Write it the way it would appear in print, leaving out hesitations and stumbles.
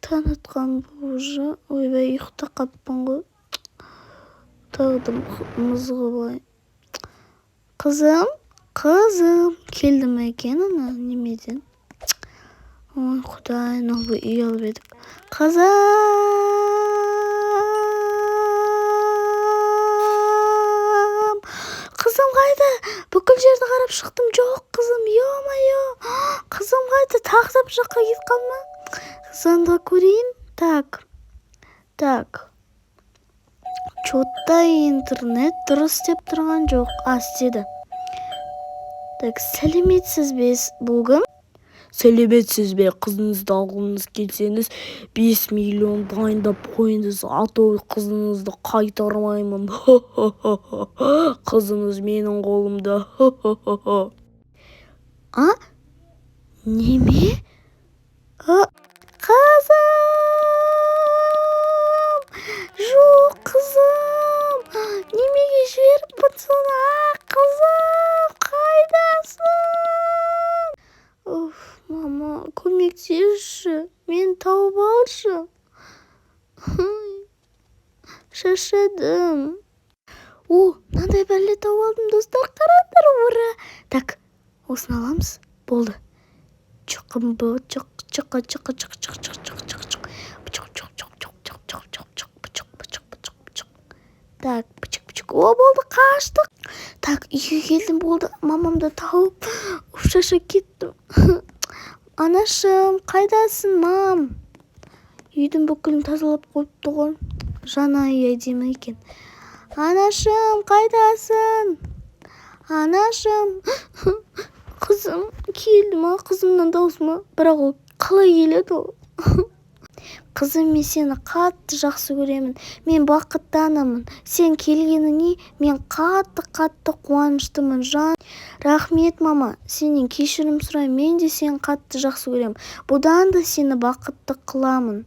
таң атқан бұл уже. Ойбай, ұйықтап қалыппын ғой. Тағы да мызғымай. Қызым, келді ме екен ана немеден? Ой, Құдай, новый үй алып едік. Қызым, қайда? Бүкіл жерді қарап шықтым. Жоқ, қызым, ё-моё. Қызым қайда? Тағы да бір жаққа кетіп қалма. Қызымды көрейін. Так. Чотта интернет дұрыс істеп тұрған жоқ. Істеді. Так, сәлеметсіз бе, бұл кім? Сәлеметсіз бе, қызыңызды алғыңыз келсеңіз 5 миллион дайындап қойыңыз, а то қызыңызды қайтармаймын. Қызыңыз менің қолымда. Неме? Қызым! Жоқ, қызым! Немеге жіберіп бітсін? Қызым, қайдасың? Мама, көмектесші, мен тауып алшы. Шаршадым. Мынандай бәле тауып алдым, достар, қараңдар, ура. Так, осыны аламыз. Болды. Так, болды, қаштық. Так, үйге келдім, болды. Мамамды тауып, шаршап кеттім. Анашым, қайдасың, мам? Үйдің бүкілін тазалап қойыпты ғой. Жаңа үй әдемі екен. Анашым, қайдасың? Анашым. Қызым келді ма? Қызымнан дауыс ма? Бірақ ол қалай келеді ол? Қызым, мен сені қатты жақсы көремін. Мен бақыттанамын. Сен келгеніңе мен қатты қуаныштымын. Рахмет, мама. Сенен кешірім сұраймын. Мен де сені қатты жақсы көремін. Бұдан да сені бақытты қыламын.